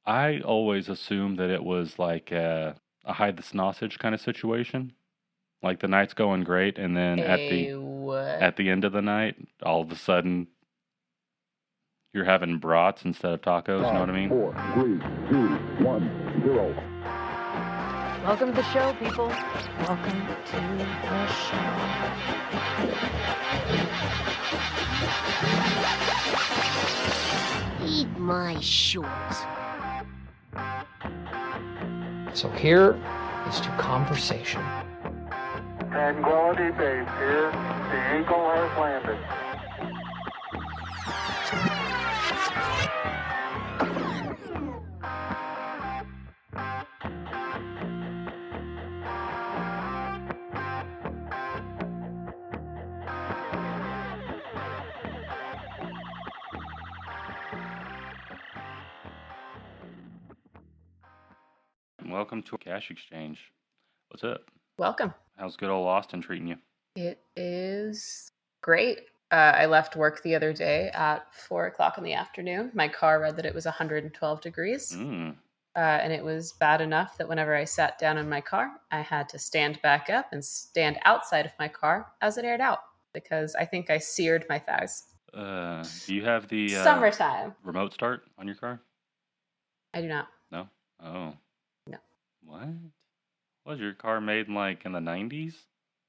I always assumed that it was like a hide the sausage kind of situation. Like the night's going great, and then A what? at the end of the night, all of a sudden you're having brats instead of tacos. You know what I mean? 4, 3, 2, 1, 0. Welcome to the show, people. Welcome to the show. Eat my shorts. So here is to conversation. Tranquility Base here. The Eagle has landed. Welcome to Cash Exchange. What's up? Welcome. How's good old Austin treating you? It is great. I left work the other day at 4 o'clock in the afternoon. My car read that it was 112 degrees. And it was bad enough that whenever I sat down in my car, I had to stand back up and stand outside of my car as it aired out because I think I seared my thighs. Do you have the Summertime. remote start on your car? I do not. No? Oh. No. What? Was your car made in the 90s?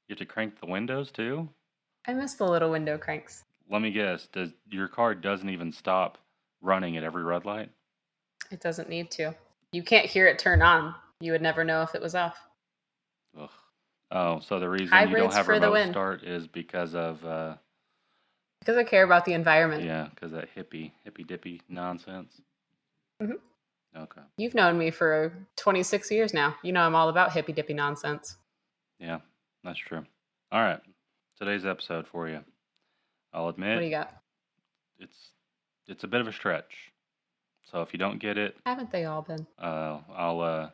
You have to crank the windows too? I miss the little window cranks. Let me guess, your car doesn't even stop running at every red light? It doesn't need to. You can't hear it turn on. You would never know if it was off. Ugh. Oh, so the reason you Hybrids don't have for the remote win. start is because of Because I care about the environment. yeah, because that hippy dippy nonsense. Mhm. Okay. You've known me for 26 years now. You know I'm all about hippy dippy nonsense. Yeah, that's true. All right, today's episode for you. I'll admit What do you got? it's a bit of a stretch. So if you don't get it, Haven't they all been? I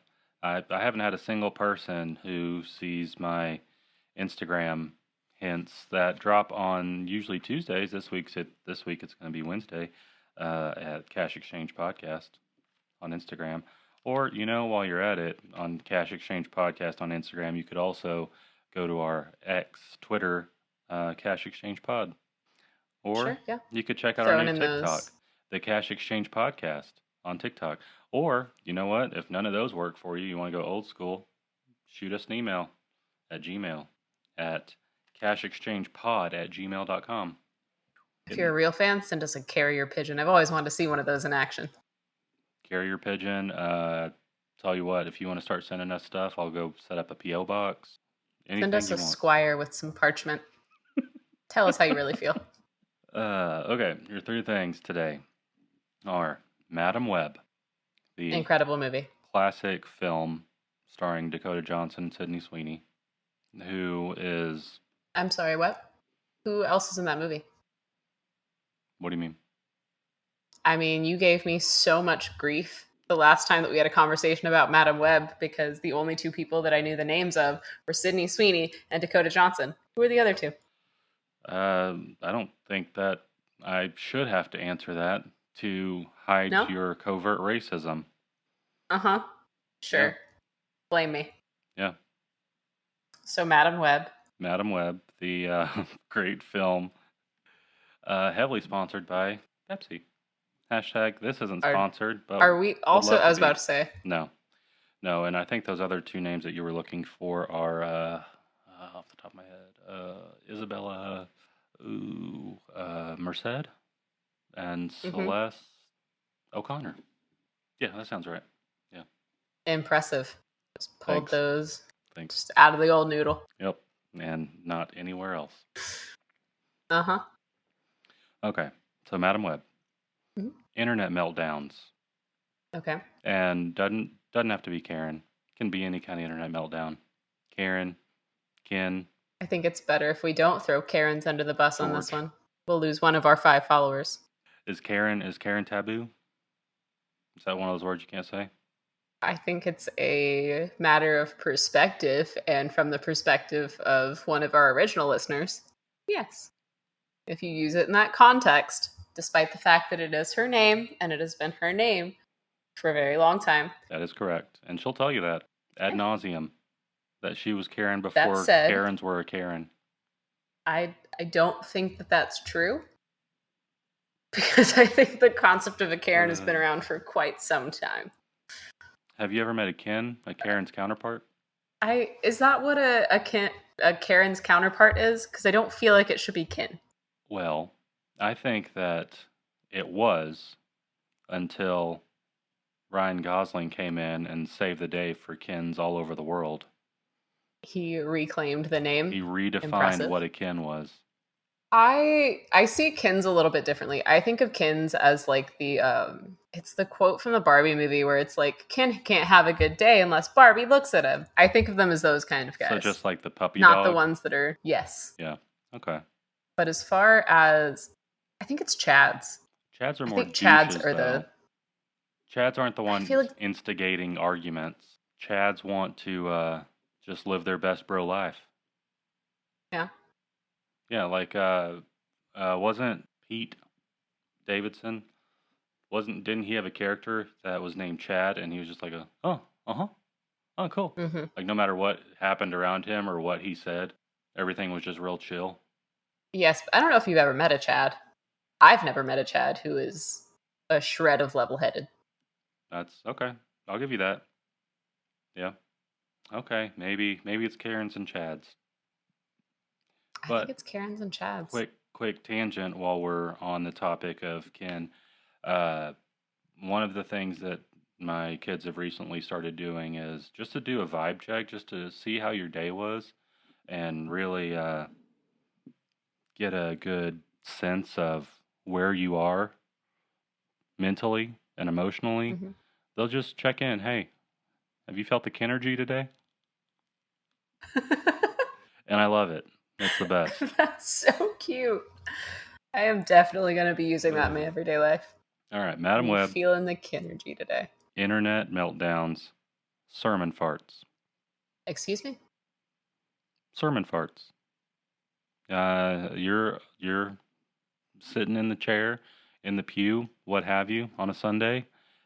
haven't had a single person who sees my Instagram hints that drop on usually Tuesdays. This week it's going to be Wednesday at Cash Exchange Podcast on Instagram. Or, while you're at it, on Cash Exchange Podcast on Instagram, you could also go to our Twitter, Cash Exchange Pod. Or Sure, yeah. you could check out Throw our it new in TikTok, those. the Cash Exchange Podcast on TikTok. Or, you know what? If none of those work for you, you want to go old school, shoot us an email at Gmail at cashexchangepod@gmail.com. If you're a real fan, send us a carrier pigeon. I've always wanted to see one of those in action. Carrier pigeon. Tell you what, if you want to start sending us stuff, I'll go set up a P.O. box. Anything Send us you a want. squire with some parchment. Tell us how you really feel. Okay, your three things today are Madam Web, the Incredible movie. classic film starring Dakota Johnson and Sydney Sweeney, who is... I'm sorry, what? Who else is in that movie? What do you mean? I mean, you gave me so much grief the last time that we had a conversation about Madam Web because the only two people that I knew the names of were Sydney Sweeney and Dakota Johnson. Who are the other two? I don't think that I should have to answer that to hide No? your covert racism. Uh-huh. Sure. Yeah. Blame me. Yeah. So Madam Web. Madam Web, the great film, heavily sponsored by Pepsi. Hashtag this isn't sponsored, but Are we also, love to I was be. about to say. No, and I think those other two names that you were looking for are, off the top of my head, Isabella Merced and Celeste O'Connor. Yeah, that sounds right. Yeah. Impressive. Just pulled Thanks. those Thanks. just out of the old noodle. Yep, and not anywhere else. Uh-huh. Okay, so Madam Web. Mhm. Internet meltdowns. Okay. And doesn't have to be Karen. Can be any kind of internet meltdown. Karen, Ken. I think it's better if we don't throw Karens under the bus on this George. one. We'll lose one of our 5 followers. Is Karen taboo? Is that one of those words you can't say? I think it's a matter of perspective, and from the perspective of one of our original listeners, yes. If you use it in that context, despite the fact that it is her name, and it has been her name for a very long time. That is correct. And she'll tell you that ad nauseum, that she was Karen That before said, Karens were a Karen. I don't think that that's true. Because I think the concept of a Karen has been around for quite some time. Have you ever met a Karen's counterpart? Is that what a Karen's counterpart is? Because I don't feel like it should be kin. Well, I think that it was until Ryan Gosling came in and saved the day for kins all over the world. He reclaimed the name. He redefined Impressive. what a kin was. I see kins a little bit differently. I think of kins as like it's the quote from the Barbie movie where it's like, Ken can't have a good day unless Barbie looks at him. I think of them as those kind of guys. So just like the puppy not dog? the ones that are, yes. Yeah, okay. But as far as, I think it's Chads. Chads are more douches, Chads are though. Chads aren't the ones instigating arguments. Chads want to just live their best bro life. Yeah. Yeah, like wasn't Pete Davidson? Didn't he have a character that was named Chad, and he was just like oh cool. Mm-hmm. Like no matter what happened around him or what he said, everything was just real chill. Yes, but I don't know if you've ever met a Chad. I've never met a Chad who is a shred of level-headed. That's okay. I'll give you that. Yeah. Okay, maybe it's Karens and Chads. I But think it's Karens and Chads. Quick tangent while we're on the topic of kin. One of the things that my kids have recently started doing is just to do a vibe check, just to see how your day was, and really get a good sense of where you are mentally and emotionally. Mm-hmm. They'll just check in. Hey, have you felt the Kinergy today? And I love it. It's the best. That's so cute. I am definitely going to be using that in my everyday life. All right, Madam Web. Feeling the Kinergy today. Internet meltdowns. Sermon farts. Excuse me? Sermon farts. You're sitting in the chair, in the pew, what have you, on a Sunday.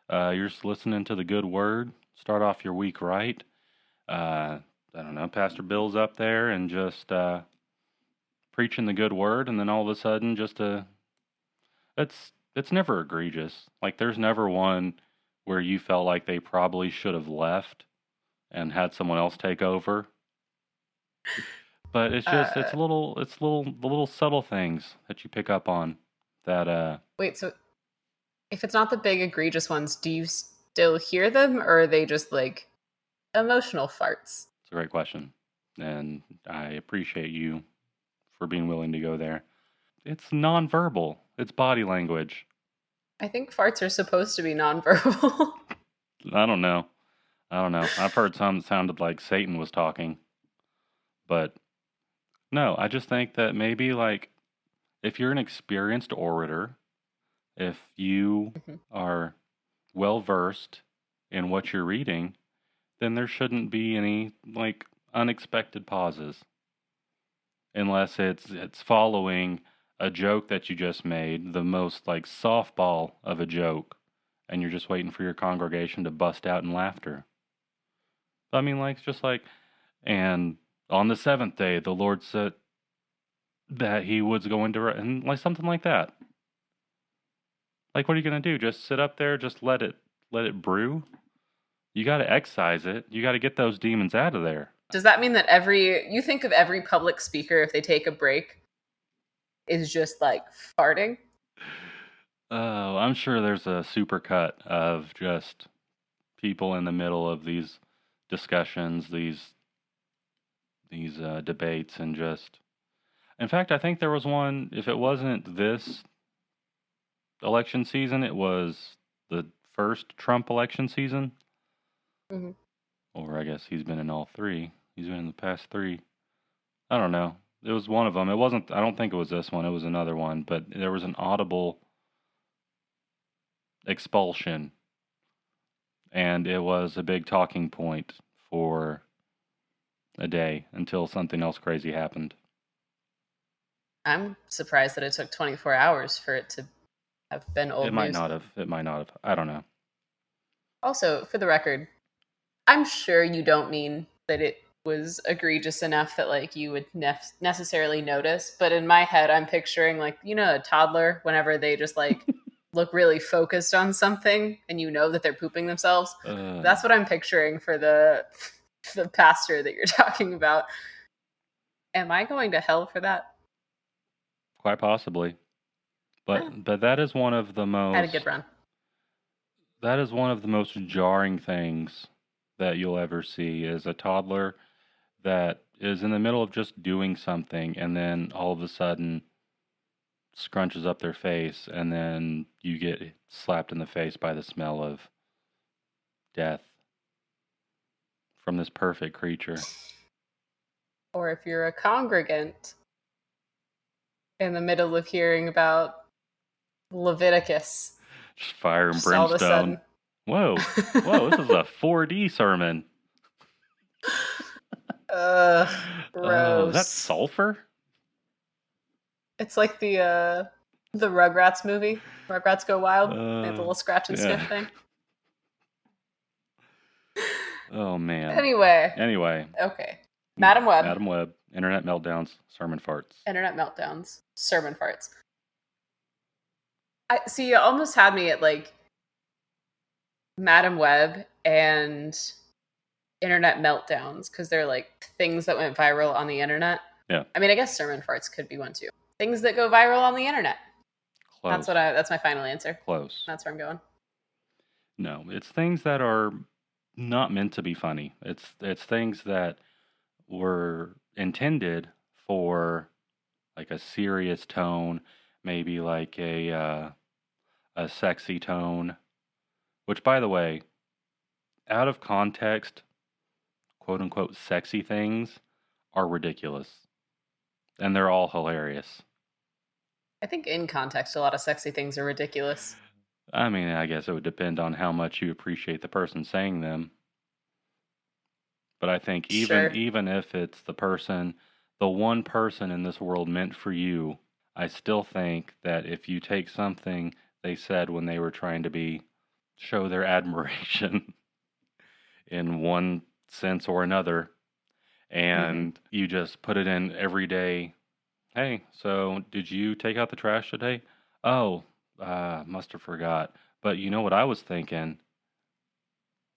You're just listening to the good word. Start off your week right. I don't know, Pastor Bill's up there and just preaching the good word, and then all of a sudden it's never egregious. Like there's never one where you felt like they probably should have left and had someone else take over. But it's just the little subtle things that you pick up on that Wait, so if it's not the big egregious ones, do you still hear them, or are they just like emotional farts? It's a great question, and I appreciate you for being willing to go there. It's nonverbal. It's body language. I think farts are supposed to be nonverbal. I don't know. I've heard some that sounded like Satan was talking. But no, I just think that maybe like if you're an experienced orator, if you are well versed in what you're reading, then there shouldn't be any like unexpected pauses. Unless it's following a joke that you just made, the most like softball of a joke, and you're just waiting for your congregation to bust out in laughter. I mean, like, just like, and on the seventh day, the Lord said that he was going to, and like something like that. Like, what are you going to do? Just sit up there, just let it brew? You got to excise it. You got to get those demons out of there. Does that mean that you think of every public speaker, if they take a break, is just like farting? Oh, I'm sure there's a supercut of just people in the middle of these discussions, these debates, and just. In fact, I think there was one. If it wasn't this election season, it was the first Trump election season. Mm-hmm. Or I guess he's been in all three. He's been in the past three. I don't know. It was one of them. It wasn't. I don't think it was this one. It was another one. But there was an audible expulsion, and it was a big talking point for a day until something else crazy happened. I'm surprised that it took 24 hours for it to have been old news. It might not have. I don't know. Also, for the record, I'm sure you don't mean that it was egregious enough that like you would necessarily notice, but in my head I'm picturing like, you know, a toddler whenever they just like look really focused on something and you know that they're pooping themselves. That's what I'm picturing for the pastor that you're talking about. Am I going to hell for that? Quite possibly. But that is one of the most... Had a good run. That is one of the most jarring things that you'll ever see, is a toddler that is in the middle of just doing something and then all of a sudden scrunches up their face, and then you get slapped in the face by the smell of death from this perfect creature. Or if you're a congregant in the middle of hearing about Leviticus, Just fire and just all of a brimstone. sudden. Whoa, this is a 4D sermon. Gross. Is that sulfur? It's like the Rugrats movie, Rugrats Go Wild. They have the little scratch and sniff thing. Oh, man. Anyway. Okay. Madam Web. Internet meltdowns, sermon farts. Internet meltdowns, sermon farts. I see. You almost had me at like Madam Web and internet meltdowns because they're like things that went viral on the internet. Yeah. I mean, I guess sermon farts could be one too. Things that go viral on the internet. Close. That's my final answer. Close. That's where I'm going. No, it's things that are not meant to be funny. It's things that were intended for like a serious tone, maybe like a sexy tone, which, by the way, out of context, quote unquote sexy things are ridiculous, and they're all hilarious. I think in context, a lot of sexy things are ridiculous. I mean, I guess it would depend on how much you appreciate the person saying them. But I think even if it's the one person in this world meant for you, I still think that if you take something they said when they were trying to show their admiration in one sense or another, and you just put it in everyday, hey, so did you take out the trash today? Oh, must have forgot. But you know what I was thinking?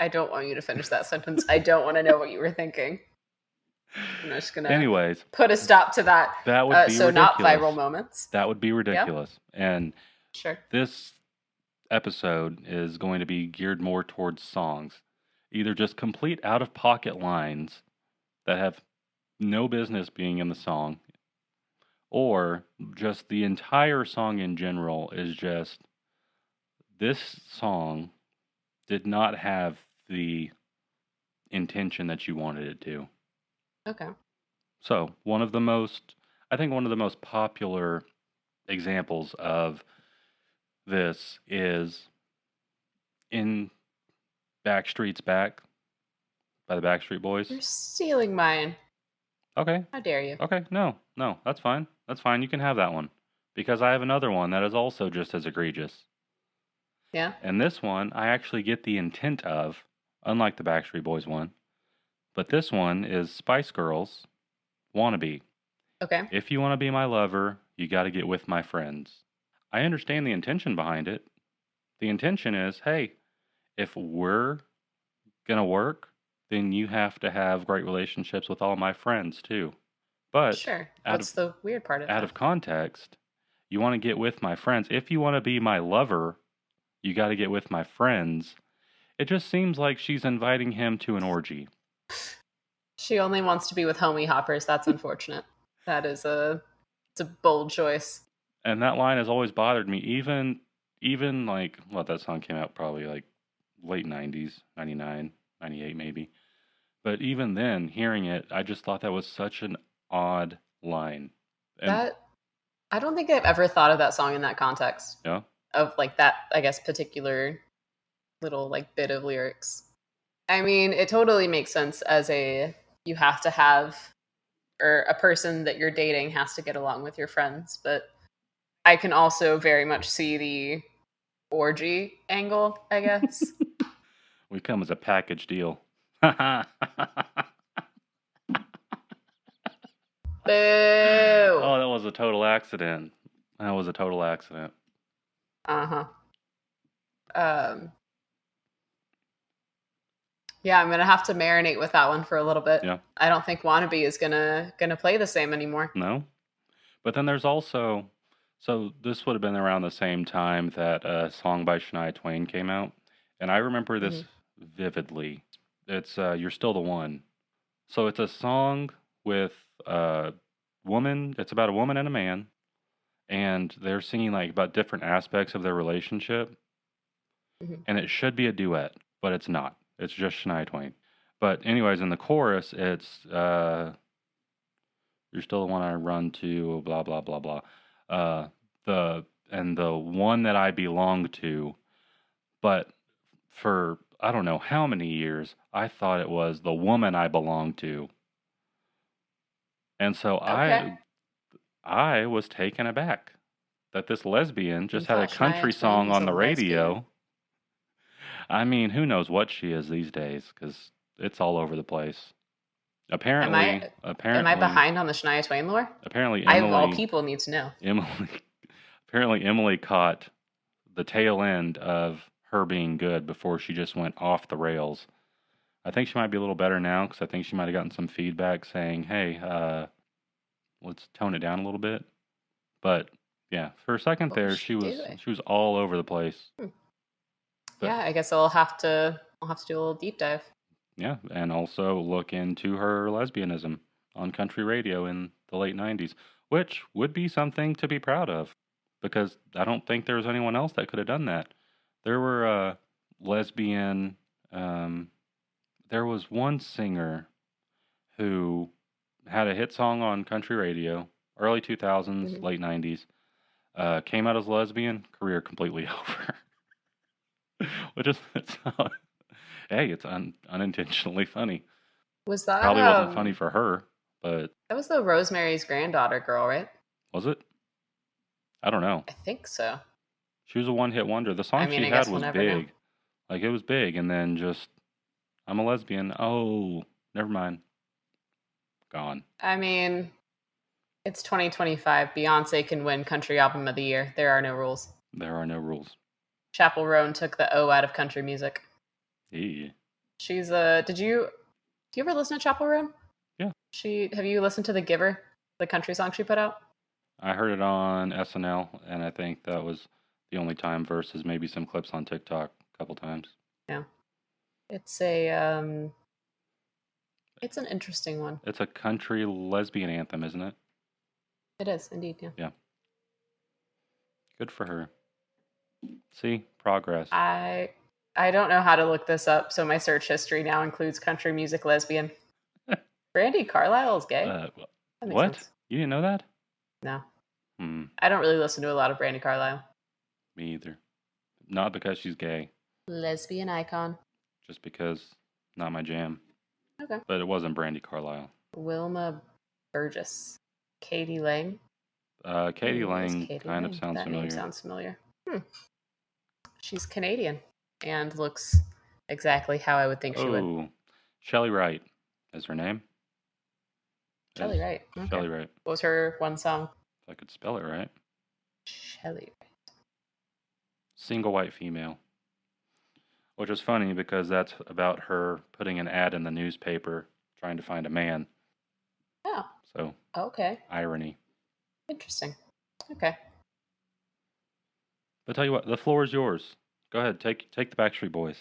I don't want you to finish that sentence. I don't want to know what you were thinking. I'm just going to put a stop to that. That would be so ridiculous. Not viral moments. That would be ridiculous. Yeah. And sure. This episode is going to be geared more towards songs. Either just complete out-of-pocket lines that have no business being in the song, or just the entire song in general is just, this song did not have the intention that you wanted it to. Okay. So, one of the most popular examples of this is in Backstreet's Back by the Backstreet Boys. You're stealing mine. Okay. How dare you? Okay, no, that's fine. That's fine, you can have that one. Because I have another one that is also just as egregious. Yeah? And this one, I actually get the intent of, unlike the Backstreet Boys one. But this one is Spice Girls, Wannabe. Okay. If you want to be my lover, you got to get with my friends. I understand the intention behind it. The intention is, hey, if we're going to work, then you have to have great relationships with all my friends too. But sure. What's the weird part of that? Out of context, you want to get with my friends. If you want to be my lover, you got to get with my friends. It just seems like she's inviting him to an orgy. She only wants to be with homie hoppers. That's unfortunate. It's a bold choice. And that line has always bothered me. Even like, that song came out probably like late 90s, 99, 98 maybe. But even then, hearing it, I just thought that was such an odd line. I don't think I've ever thought of that song in that context. Yeah? Of like that, I guess, particular little like bit of lyrics. I mean, it totally makes sense as you have to have, or a person that you're dating has to get along with your friends, but I can also very much see the orgy angle, I guess. We come as a package deal. Oh, Boo! that was a total accident. That was a total accident. Uh-huh. Yeah, I'm gonna have to marinate with that one for a little bit. Yeah. I don't think Wannabe is gonna play the same anymore. No? But then there's also... So this would have been around the same time that a song by Shania Twain came out. And I remember this vividly. It's You're Still the One. So it's a song with a woman. It's about a woman and a man. And they're singing like about different aspects of their relationship. And it should be a duet, but it's not. It's just Shania Twain. But anyways, in the chorus, it's you're still the one I run to, blah blah blah blah. The one that I belong to. But for I don't know how many years, I thought it was the woman I belong to. And so I was taken aback that this lesbian just had a country song on the radio. Lesbian. I mean, who knows what she is these days, because it's all over the place. Apparently, am I behind on the Shania Twain lore? Apparently, I of all people need to know. Emily caught the tail end of her being good before she just went off the rails. I think she might be a little better now, because I think she might have gotten some feedback saying, "Hey, let's tone it down a little bit." But yeah, for a second there, she was all over the place. But, yeah, I guess I'll have to do a little deep dive. Yeah, and also look into her lesbianism on country radio in the late 90s, which would be something to be proud of, because I don't think there was anyone else that could have done that. There were lesbian, there was one singer who had a hit song on country radio, early 2000s, late 90s, came out as lesbian, career completely over. Which is, hey, it's unintentionally funny. Was that probably wasn't funny for her, but that was the Rosemary's Granddaughter girl, right? Was it? I don't know. I think so. She was a one-hit wonder. The song she had was big, know. Like it was big, and then just I'm a lesbian. Oh, never mind. Gone. I mean, it's 2025. Beyonce can win Country Album of the Year. There are no rules. There are no rules. Chappell Roan took the O out of country music. Yeah. She's do you ever listen to Chappell Roan? Yeah. Have you listened to The Giver, the country song she put out? I heard it on SNL, and I think that was the only time versus maybe some clips on TikTok a couple times. Yeah. It's a it's an interesting one. It's a country lesbian anthem, isn't it? It is, indeed, yeah. Yeah. Good for her. See, progress. I don't know how to look this up, so my search history now includes country music lesbian. Brandi Carlile is gay. What? Sense. You didn't know that? No. I don't really listen to a lot of Brandi Carlile. Me either. Not because she's gay. Lesbian icon. Just because not my jam. Okay. But it wasn't Brandi Carlile. Wilma Burgess. Katie Lang. Katie Lang kind of sounds familiar. Name sounds familiar. She's Canadian and looks exactly how I would think she would. Shelley Wright is her name. Shelley Wright. Okay. Shelley Wright. What was her one song? If I could spell it right. Shelley Wright. Single white female. Which is funny because that's about her putting an ad in the newspaper trying to find a man. Oh. So. Okay. Irony. Interesting. Okay. But tell you what, the floor is yours. Go ahead, take the Backstreet Boys.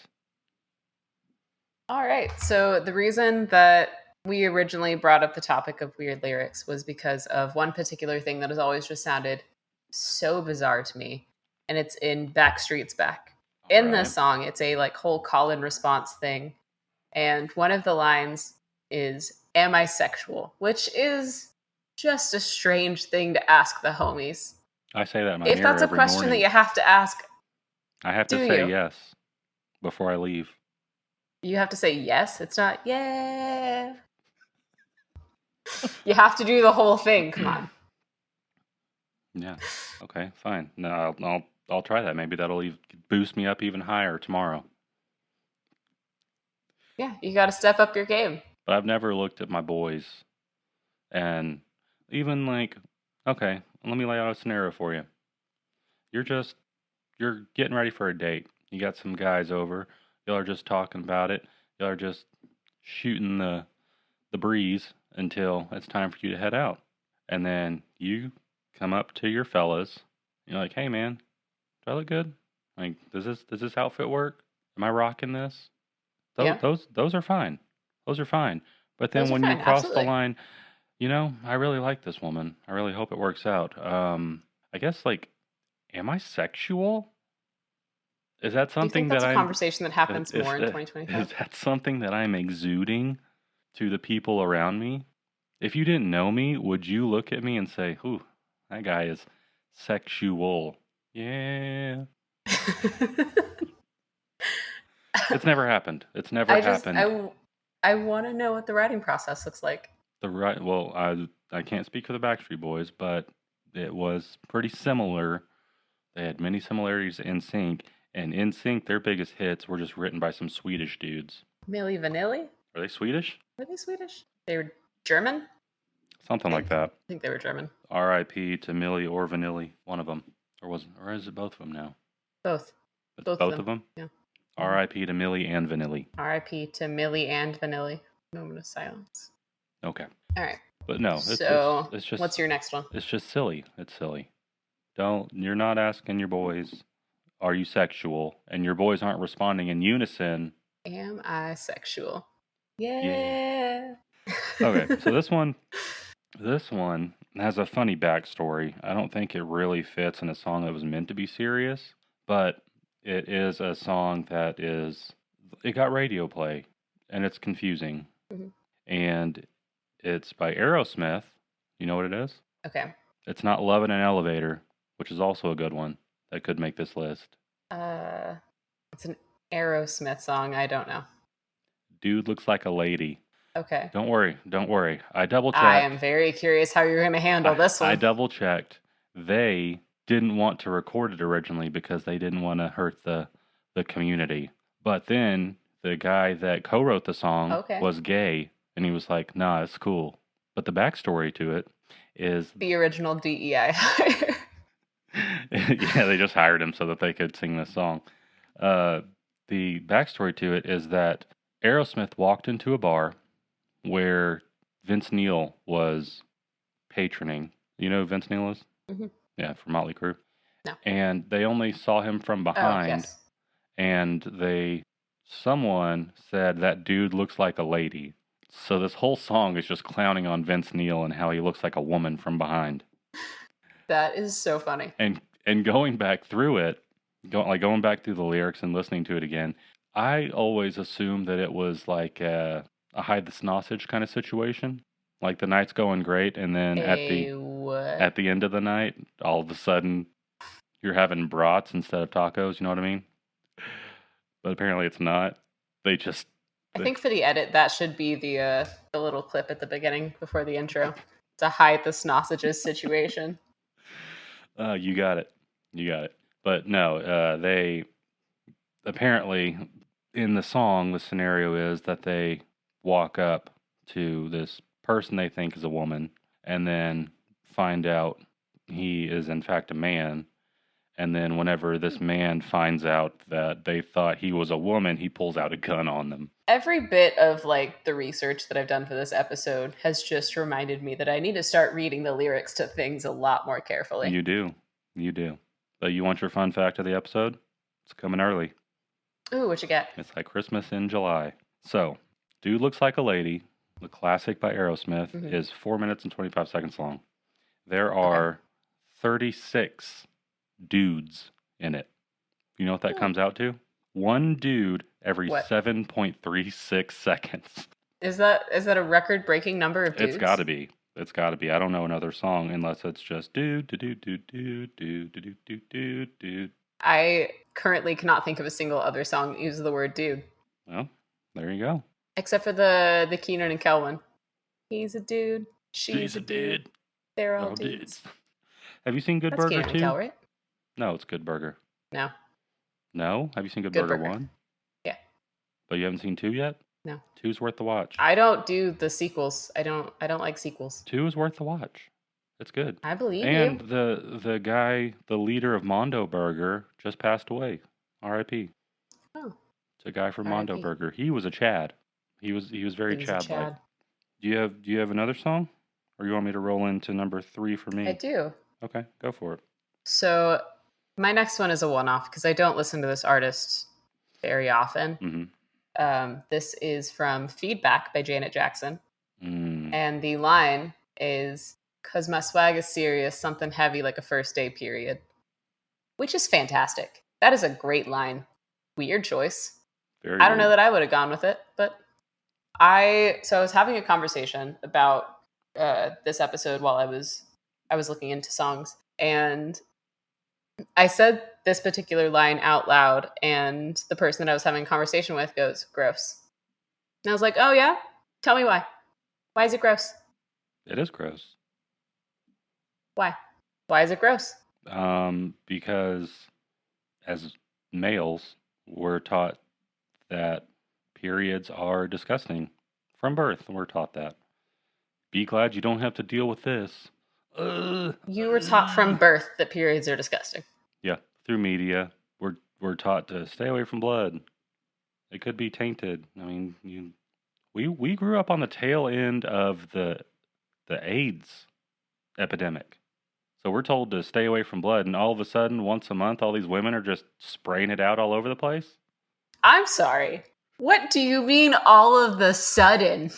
All right. So the reason that we originally brought up the topic of weird lyrics was because of one particular thing that has always just sounded so bizarre to me, and it's in Backstreet's Back. In this song, it's a like whole call and response thing, and one of the lines is "Am I sexual?" which is just a strange thing to ask the homies. I say that in my mirror every morning. If that's a question that you have to ask, I have to say yes before I leave. You have to say yes. It's not yeah. You have to do the whole thing. Come on. Yeah. Okay. Fine. No, I'll try that. Maybe that'll boost me up even higher tomorrow. Yeah, you got to step up your game. But I've never looked at my boys and even like, okay, let me lay out a scenario for you. You're getting ready for a date. You got some guys over. Y'all are just talking about it. Y'all are just shooting the breeze until it's time for you to head out. And then you come up to your fellas. You're like, hey man, do I look good? Like, does this outfit work? Am I rocking this? Yeah. Those are fine. Those are fine. But then Those are when you fine, cross absolutely. the line, I really like this woman. I really hope it works out. I guess like, am I sexual? Is that Do you something think that's that a I'm conversation that happens is more in is 2025? that something that I'm exuding to the people around me? If you didn't know me, would you look at me and say, "Ooh, that guy is sexual"? Yeah. It's never happened. It's never happened. I want to know what the writing process looks like. Well, I can't speak for the Backstreet Boys, but it was pretty similar. They had many similarities in sync, and in sync, their biggest hits were just written by some Swedish dudes. Milli Vanilli? Are they Swedish? Were they Swedish? They were German? Something like that. I think they were German. R.I.P. to Millie or Vanilli, one of them, or is it both of them now? Both. It's Both both of them. Yeah. R.I.P. to Millie and Vanilli. R.I.P. to Millie and Vanilli. Moment of silence. Okay. All right. But no, it's just. What's your next one? It's just silly. It's silly. You're not asking your boys, are you sexual? And your boys aren't responding in unison. Am I sexual? Yeah. Okay, so this one has a funny backstory. I don't think it really fits in a song that was meant to be serious, but it is a song it got radio play, and it's confusing. Mm-hmm. And it's by Aerosmith. You know what it is? Okay. It's not Love in an Elevator, which is also a good one that could make this list. It's an Aerosmith song. I don't know. Dude Looks Like a Lady. Okay. Don't worry. I double-checked. I am very curious how you're going to handle this one. I double-checked. They didn't want to record it originally because they didn't want to hurt the community. But then the guy that co-wrote the song was gay, and he was like, nah, it's cool. But the backstory to it is... the original DEI hire. Yeah, they just hired him so that they could sing this song. The backstory to it is that Aerosmith walked into a bar where Vince Neil was patroning. You know who Vince Neil is? Mm-hmm. Yeah, from Motley Crue. No. And they only saw him from behind. Oh, yes. And someone said, that dude looks like a lady. So this whole song is just clowning on Vince Neil and how he looks like a woman from behind. That is so funny. And going back through it, going back through the lyrics and listening to it again, I always assumed that it was like a hide the sausage kind of situation. Like the night's going great, and then at the end of the night, all of a sudden, you're having brats instead of tacos. You know what I mean? But apparently, it's not. I think for the edit, that should be the little clip at the beginning before the intro to hide the sausages situation. You got it. But no, they apparently in the song, the scenario is that they walk up to this person they think is a woman and then find out he is in fact a man. And then whenever this man finds out that they thought he was a woman, he pulls out a gun on them. Every bit of like the research that I've done for this episode has just reminded me that I need to start reading the lyrics to things a lot more carefully. You do. But you want your fun fact of the episode? It's coming early. Ooh, what you got? It's like Christmas in July. So, Dude Looks Like a Lady, the classic by Aerosmith, is 4 minutes and 25 seconds long. There are 36 dudes in it. You know what that comes out to? One dude every 7.36 seconds. Is that a record-breaking number of dudes? It's got to be. I don't know another song unless it's just dude, dude, dude, dude, dude, dude, dude, dude, dude. I currently cannot think of a single other song that uses the word dude. Well, there you go. Except for the Keenan and Kel one. He's a dude. She's a dude. They're all dudes. Have you seen Good Burger 2? That's Keenan and Kel, right? No, it's Good Burger. No. No? Have you seen Good Burger 1? Yeah. But you haven't seen 2 yet? No. 2's worth the watch. I don't do the sequels. I don't like sequels. 2 is worth the watch. It's good. I believe and you. the guy, the leader of Mondo Burger, just passed away. R.I.P. Oh. It's a guy from Mondo Burger. He was a Chad. He was very Chad-like. Do you have another song, or you want me to roll into number 3 for me? I do. Okay, go for it. So my next one is a one-off because I don't listen to this artist very often. Mm-hmm. This is from Feedback by Janet Jackson. Mm. And the line is, "'Cause my swag is serious, something heavy like a first day period." Which is fantastic. That is a great line. Weird choice. I don't know that I would have gone with it, but I was having a conversation about this episode while I was looking into songs, and I said this particular line out loud, and the person that I was having a conversation with goes, "Gross." And I was like, "Oh yeah? Tell me why. Why is it gross?" It is gross. Why? Why is it gross? Because as males, we're taught that periods are disgusting. From birth, we're taught that. Be glad you don't have to deal with this. You were taught from birth that periods are disgusting. Yeah, through media, we're taught to stay away from blood. It could be tainted. I mean, we grew up on the tail end of the AIDS epidemic. So we're told to stay away from blood, and all of a sudden, once a month, all these women are just spraying it out all over the place? I'm sorry. What do you mean all of the sudden?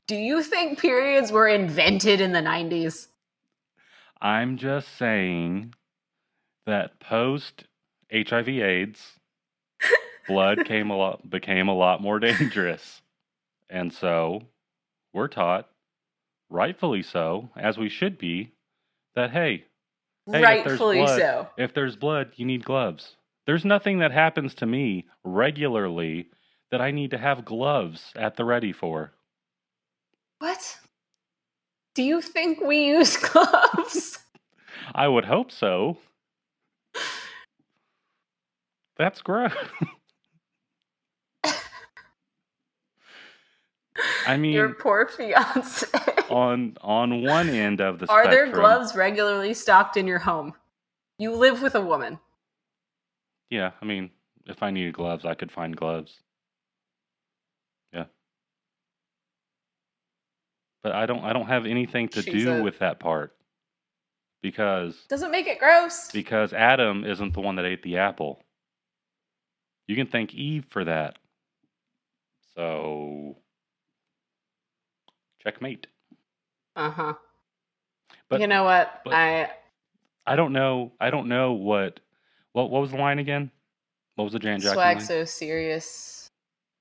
Do you think periods were invented in the 90s? I'm just saying that post HIV AIDS, blood became a lot more dangerous. And so we're taught, rightfully so, as we should be, that hey, Rightfully so. If there's blood, you need gloves. There's nothing that happens to me regularly that I need to have gloves at the ready for. What? Do you think we use gloves? I would hope so. That's gross. I mean, your poor fiance. on one end of the Are spectrum, there gloves regularly stocked in your home? You live with a woman. Yeah, I mean, if I needed gloves, I could find gloves. Yeah. But I don't have anything to do with that part. Because doesn't make it gross. Because Adam isn't the one that ate the apple. You can thank Eve for that. So checkmate. Uh-huh. But you know what? I don't know what was the line again? What was the Janet Jackson swag line? So serious.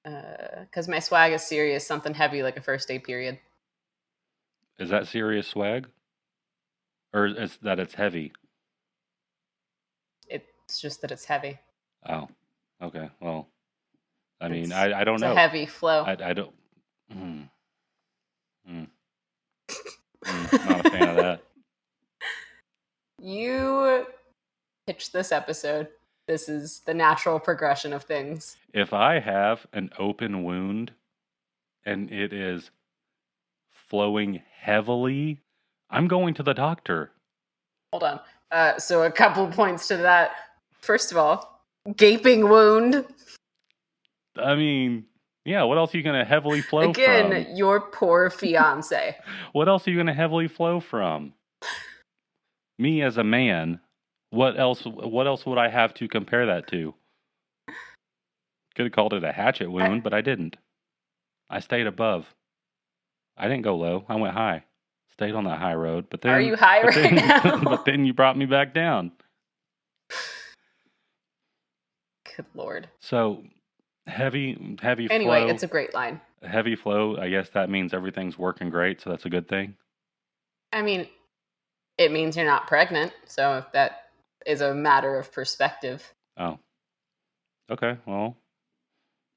Because my swag is serious, something heavy like a first day period. Is that serious swag? Or is that it's heavy? It's just that it's heavy. Oh, okay. Well, I mean, I don't know. It's a heavy flow. I don't. Not a fan of that. You pitched this episode. This is the natural progression of things. If I have an open wound and it is flowing heavily, I'm going to the doctor. Hold on. So a couple points to that. First of all, gaping wound. I mean, yeah, what else are you going to heavily flow from? Again, your poor fiance. What else are you going to heavily flow from? Me as a man, what else would I have to compare that to? Could have called it a hatchet wound, but I didn't. I stayed above. I didn't go low. I went high. Stayed on that high road. But then, are you high right now? But then you brought me back down. Good Lord. So heavy anyway, flow. It's a great line. Heavy flow, I guess that means everything's working great, so that's a good thing. I mean, it means you're not pregnant, so if that is a matter of perspective. Oh. Okay, well,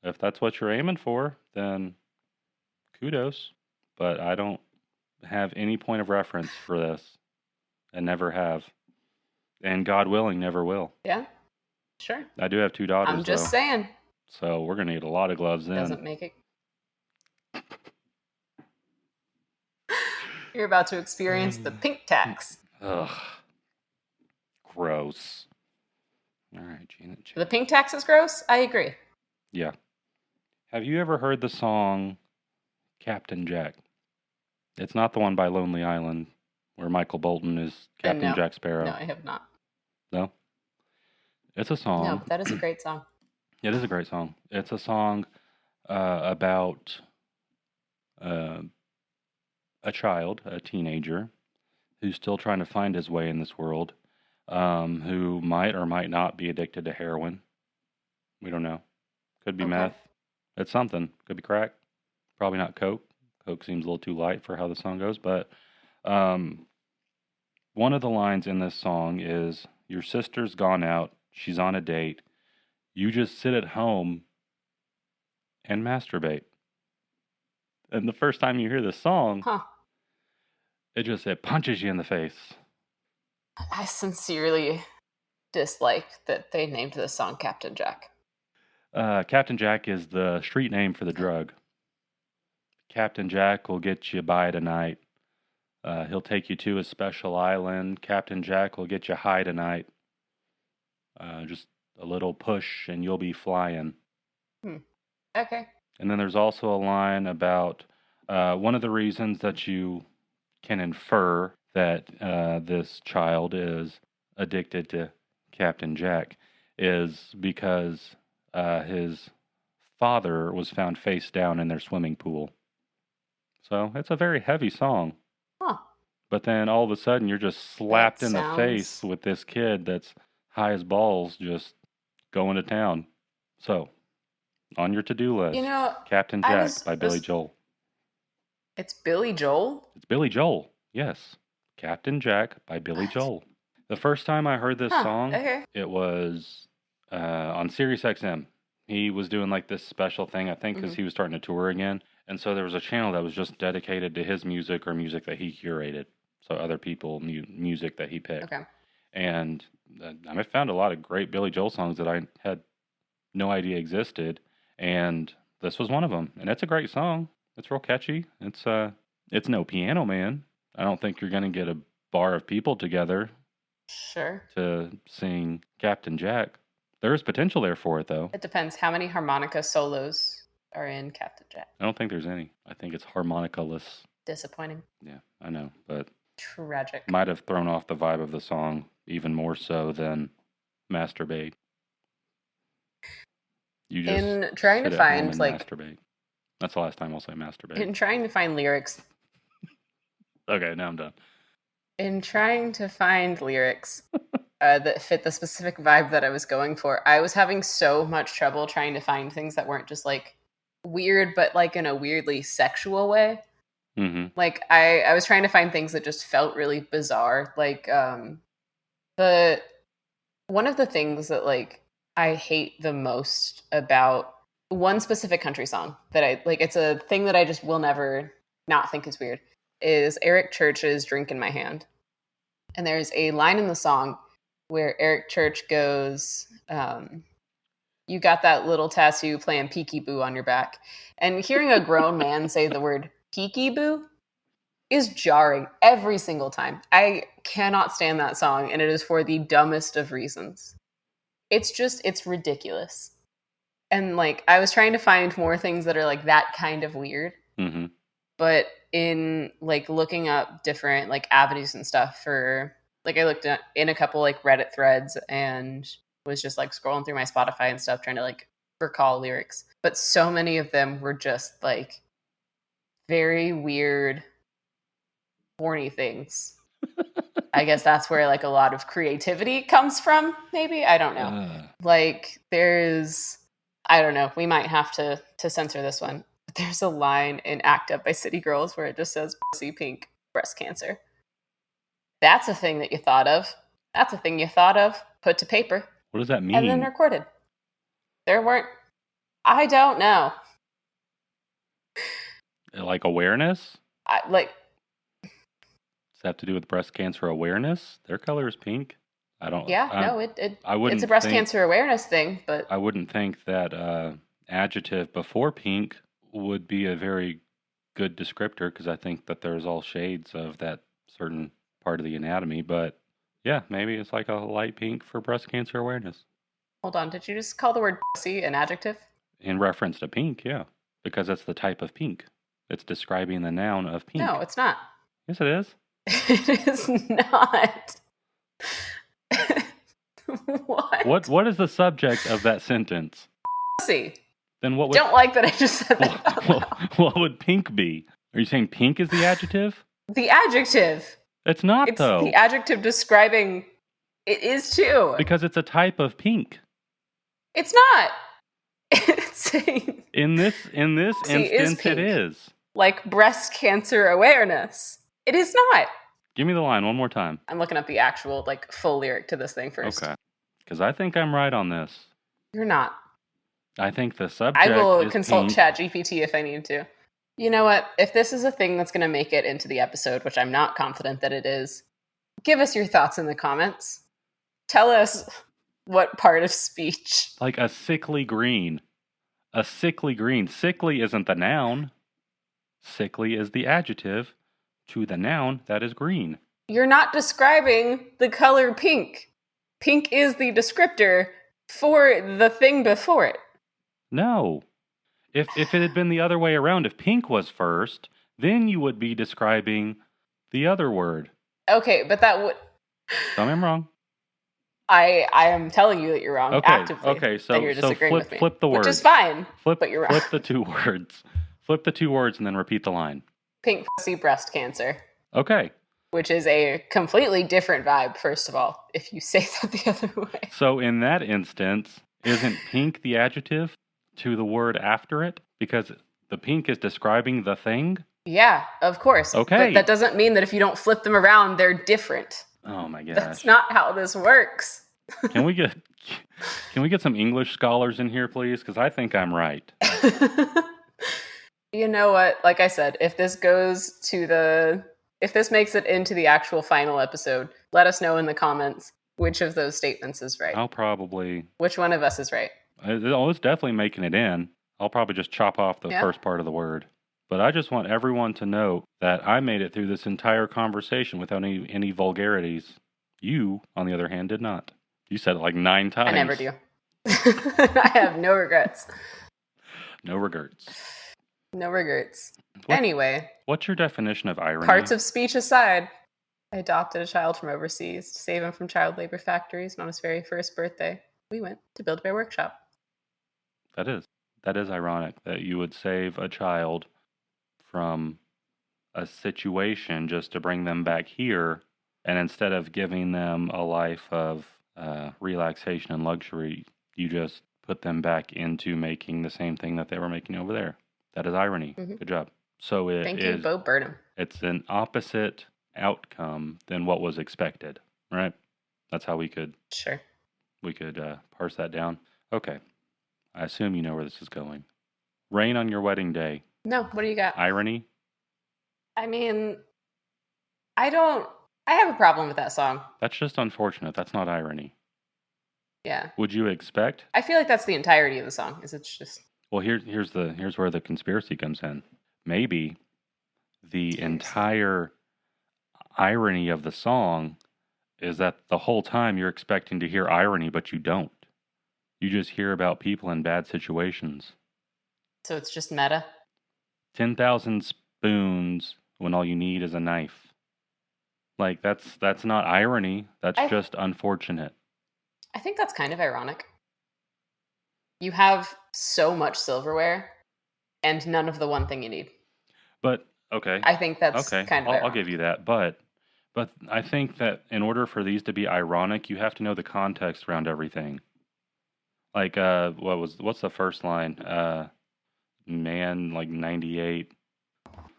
if that's what you're aiming for, then kudos. But I don't have any point of reference for this, and never have. And God willing, never will. Yeah, sure. I do have 2 daughters, I'm just saying. So we're going to need a lot of gloves in. Doesn't make it. You're about to experience the pink tax. Ugh. Gross. All right, Gina. The pink tax is gross? I agree. Yeah. Have you ever heard the song Captain Jack? It's not the one by Lonely Island where Michael Bolton is Captain Jack Sparrow. No, I have not. No? It's a song. No, but that is a great song. It is a great song. It's a song about a child, a teenager, who's still trying to find his way in this world, who might or might not be addicted to heroin. We don't know. Could be meth. It's something. Could be crack. Probably not coke. Coke seems a little too light for how the song goes. But one of the lines in this song is, your sister's gone out. She's on a date. You just sit at home and masturbate. And the first time you hear this song, it punches you in the face. I sincerely dislike that they named this song Captain Jack. Captain Jack is the street name for the drug. Captain Jack will get you by tonight. He'll take you to a special island. Captain Jack will get you high tonight. Just a little push and you'll be flying. Okay. And then there's also a line about one of the reasons that you can infer that this child is addicted to Captain Jack is because his father was found face down in their swimming pool. So it's a very heavy song. But then all of a sudden you're just slapped in the face with this kid that's high as balls just going to town. So, on your to-do list, Captain Jack by Billy Joel. It's Billy Joel? It's Billy Joel, yes. Captain Jack by Billy Joel. The first time I heard this song, it was on Sirius XM. He was doing like this special thing, I think, because he was starting to tour again. And so there was a channel that was just dedicated to his music or music that he curated. So other people, music that he picked. Okay. And I found a lot of great Billy Joel songs that I had no idea existed. And this was one of them. And it's a great song. It's real catchy. It's no Piano Man. I don't think you're going to get a bar of people together to sing Captain Jack. There is potential there for it, though. It depends. How many harmonica solos are in Captain Jack? I don't think there's any. I think it's harmonica-less. Disappointing. Yeah, I know, but tragic. Might have thrown off the vibe of the song even more so than Masturbate. You just in trying to find masturbate. That's the last time I'll say masturbate. In trying to find lyrics. Okay, now I'm done. In trying to find lyrics that fit the specific vibe that I was going for, I was having so much trouble trying to find things that weren't just like weird, but like in a weirdly sexual way. Mm-hmm. Like I was trying to find things that just felt really bizarre. Like one of the things that like I hate the most about one specific country song that I like, it's a thing that I just will never not think is weird, is Eric Church's Drink in My Hand. And there's a line in the song where Eric Church goes, you got that little tattoo playing peekaboo on your back. And hearing a grown man say the word peekaboo is jarring every single time. I cannot stand that song, and it is for the dumbest of reasons. It's ridiculous. And like, I was trying to find more things that are like that kind of weird. Mm-hmm. But in like looking up different like avenues and stuff for like, I looked at in a couple like Reddit threads and was just like scrolling through my Spotify and stuff, trying to like recall lyrics. But so many of them were just like very weird, horny things. I guess that's where like a lot of creativity comes from, maybe. I don't know. Like there's, I don't know, we might have to censor this one. But there's a line in Act Up by City Girls where it just says pussy pink, breast cancer. That's a thing that you thought of. That's a thing you thought of, put to paper. What does that mean? And then recorded. There weren't, I don't know. Like awareness? Does it have to do with breast cancer awareness? Their color is pink. I don't. Yeah, I wouldn't. It's a breast cancer awareness thing, but I wouldn't think that adjective before pink would be a very good descriptor because I think that there's all shades of that certain part of the anatomy. But yeah, maybe it's like a light pink for breast cancer awareness. Hold on, did you just call the word pussy an adjective? In reference to pink, yeah. Because it's the type of pink. It's describing the noun of pink. No, it's not. Yes, it is. It is not. What? What is the subject of that sentence? Pussy. Then what would... Don't like that I just said that. What would pink be? Are you saying pink is the adjective? The adjective. It's not, though. It's the adjective describing... It is too. Because it's a type of pink. It's not. It's saying... In this instance, it is. Like breast cancer awareness. It is not. Give me the line one more time. I'm looking up the actual, like, full lyric to this thing first. Okay. Because I think I'm right on this. You're not. I think the subject I will is consult pink. ChatGPT if I need to. You know what? If this is a thing that's going to make it into the episode, which I'm not confident that it is, give us your thoughts in the comments. Tell us what part of speech. Like a sickly green. A sickly green. Sickly isn't the noun. Sickly is the adjective to the noun that is green. You're not describing the color pink. Pink is the descriptor for the thing before it. No. If it had been the other way around, if pink was first, then you would be describing the other word. Okay, but that would... Tell me I'm wrong. I am telling you that you're wrong actively. Okay, so you're disagreeing with me, flip the words. Which is fine, but you're wrong. Flip the two words. Flip the two words and then repeat the line. Pink pussy breast cancer. Okay. Which is a completely different vibe, first of all, if you say that the other way. So in that instance, isn't pink the adjective to the word after it? Because the pink is describing the thing? Yeah, of course. Okay. But that doesn't mean that if you don't flip them around, they're different. Oh my gosh. That's not how this works. Can we get some English scholars in here, please? Because I think I'm right. You know what? Like I said, if this makes it into the actual final episode, let us know in the comments which of those statements is right. Which one of us is right? It's definitely making it in. I'll probably just chop off the first part of the word. But I just want everyone to know that I made it through this entire conversation without any vulgarities. You, on the other hand, did not. You said it like 9 times. I never do. I have no regrets. No regrets. No regrets. Anyway. What's your definition of irony? Parts of speech aside, I adopted a child from overseas to save him from child labor factories, and on his very first birthday, we went to Build-A-Bear Workshop. That is ironic that you would save a child from a situation just to bring them back here, and instead of giving them a life of relaxation and luxury, you just put them back into making the same thing that they were making over there. That is irony. Mm-hmm. Good job. So Thank you, Bo Burnham. It's an opposite outcome than what was expected, right? That's how we could parse that down. Okay. I assume you know where this is going. Rain on your wedding day. No, what do you got? Irony? I mean, I have a problem with that song. That's just unfortunate. That's not irony. Yeah. Would you expect? I feel like that's the entirety of the song. It's just... Well, here's where the conspiracy comes in. Maybe the entire irony of the song is that the whole time you're expecting to hear irony, but you don't. You just hear about people in bad situations. So it's just meta? 10,000 spoons when all you need is a knife. Like, that's not irony. That's just unfortunate. I think that's kind of ironic. You have so much silverware and none of the one thing you need. But, okay. I think that's kind of ironic. I'll give you that. But I think that in order for these to be ironic, you have to know the context around everything. Like, what's the first line? Man, like 98.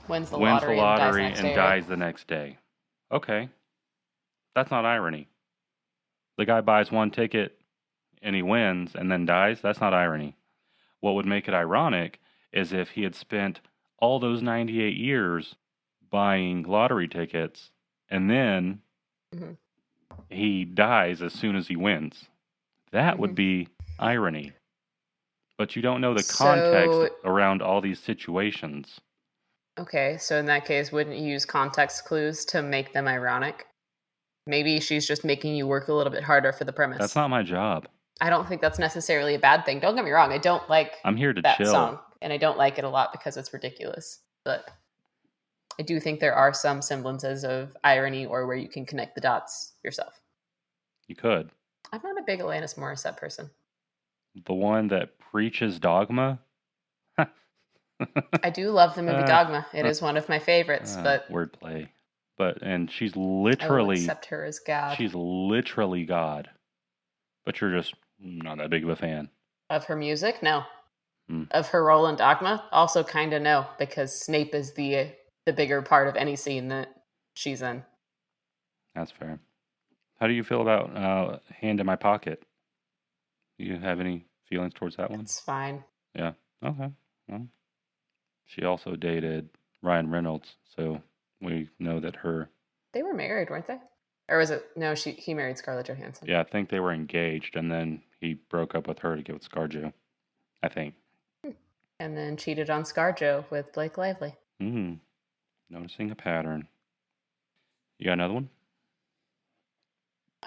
Wins the lottery and dies the next day. Okay. That's not irony. The guy buys one ticket and he wins and then dies. That's not irony. What would make it ironic is if he had spent all those 98 years buying lottery tickets and then he dies as soon as he wins. That would be irony. But you don't know the So- context around all these situations. Okay, so in that case, wouldn't you use context clues to make them ironic? Maybe she's just making you work a little bit harder for the premise. That's not my job. I don't think that's necessarily a bad thing. Don't get me wrong. I don't like I'm here to that chill. song, and I don't like it a lot because it's ridiculous. But I do think there are some semblances of irony or where you can connect the dots yourself. You could. I'm not a big Alanis Morissette person. The one that preaches dogma? I do love the movie Dogma. It is one of my favorites, but wordplay. And she's I will literally accept her as God. she's literally God. But you're just not that big of a fan. Of her music, no. Hmm. Of her role in Dogma, also kind of no, because Snape is the bigger part of any scene that she's in. That's fair. How do you feel about Hand in My Pocket? Do you have any feelings towards that one? It's fine. Yeah. Okay. Well, she also dated Ryan Reynolds, so we know that her. They were married, weren't they? Or was it? No, he married Scarlett Johansson. Yeah, I think they were engaged, and then he broke up with her to get with ScarJo. I think. And then cheated on ScarJo with Blake Lively. Noticing a pattern. You got another one?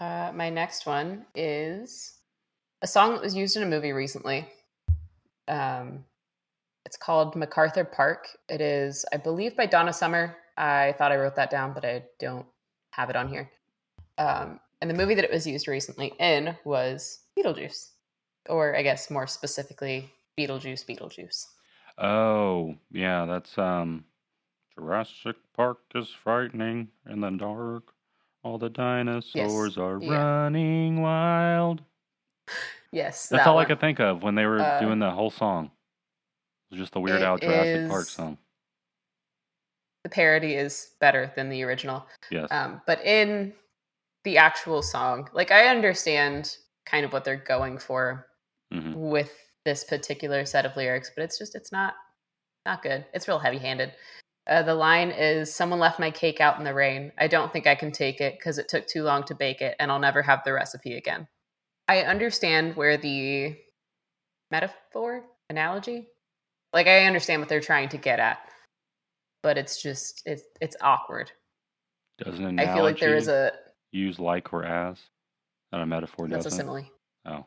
My next one is a song that was used in a movie recently. It's called MacArthur Park. It is, I believe, by Donna Summer. I thought I wrote that down, but I don't have it on here. And the movie that it was used recently in was Beetlejuice. Or I guess more specifically, Beetlejuice. Oh, yeah, that's Jurassic Park is frightening in the dark. All the dinosaurs are running wild. Yes, That's all one. I could think of when they were doing the whole song. It was just the Weird Al Jurassic Park song. The parody is better than the original. Yes. But in the actual song, like, I understand kind of what they're going for with this particular set of lyrics, but it's not good. It's real heavy-handed. The line is, "Someone left my cake out in the rain. I don't think I can take it because it took too long to bake it, and I'll never have the recipe again." I understand where the metaphor, analogy, like, I understand what they're trying to get at, but it's just, it's awkward. Doesn't analogy I feel like there is a... use like or as? Not a metaphor, That's doesn't a simile. Oh.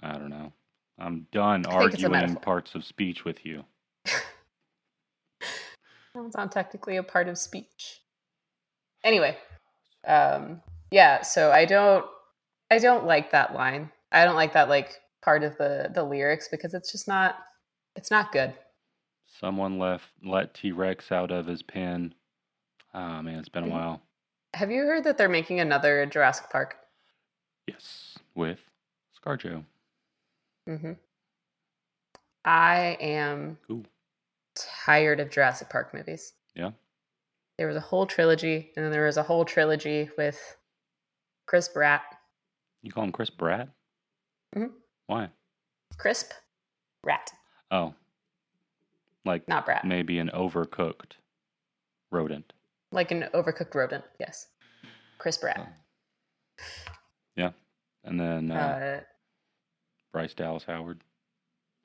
I don't know. I'm done arguing parts of speech with you. It's not technically a part of speech. Anyway, yeah, so I don't like that line. I don't like that, like, part of the lyrics because it's just not, it's not good. Someone let T-Rex out of his pen. Oh, man, it's been a while. Have you heard that they're making another Jurassic Park? Yes, with ScarJo. I am tired of Jurassic Park movies. Yeah? There was a whole trilogy, and then there was a whole trilogy with Chris Pratt. You call him Chris Pratt? Why? Crisp Rat. Oh. Like, not Brat. Maybe an overcooked rodent. Like an overcooked rodent, yes. Chris Pratt. Yeah. And then Bryce Dallas Howard.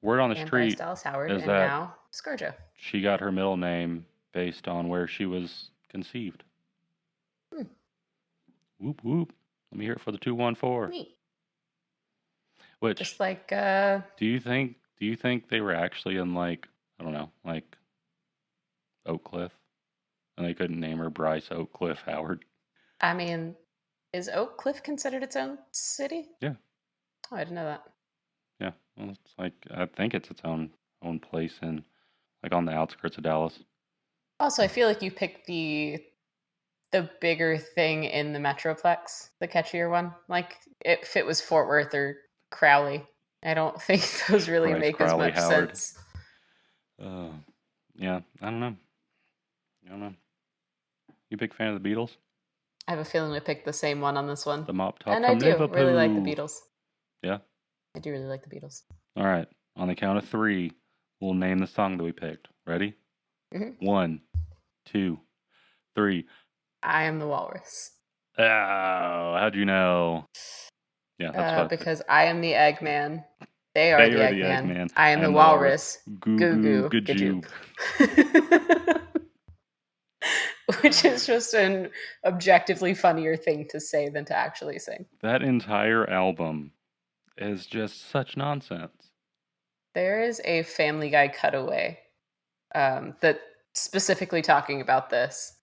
Word on the street Bryce Dallas Howard, is and that now ScarJo. she got her middle name based on where she was conceived. Whoop whoop. Let me hear it for the 214. Neat. Which, just like do you think they were actually in, like, I don't know, like Oak Cliff, and they couldn't name her Bryce Oak Cliff Howard? I mean, is Oak Cliff considered its own city? Yeah. Oh, I didn't know that. Yeah, well, it's like, I think it's its own place in, like, on the outskirts of Dallas. Also, I feel like you picked the bigger thing in the Metroplex, the catchier one. Like, if it was Fort Worth or Crowley, I don't think those really Bryce make Crowley as much Howard. sense. Yeah, I don't know. You a big fan of the Beatles? I have a feeling we picked the same one on this one. The Mop Top and from I do Liverpool. really like the Beatles. Yeah? I do really like the Beatles. All right. On the count of 3, we'll name the song that we picked. Ready? 1, 2, 3. I Am the Walrus. Oh, how'd you know? Yeah, that's what because I am the Eggman. They are the Eggman. I am the walrus. Goo Goo goo goo gajoob. Which is just an objectively funnier thing to say than to actually sing. That entire album is just such nonsense. There is a Family Guy cutaway that specifically talking about this,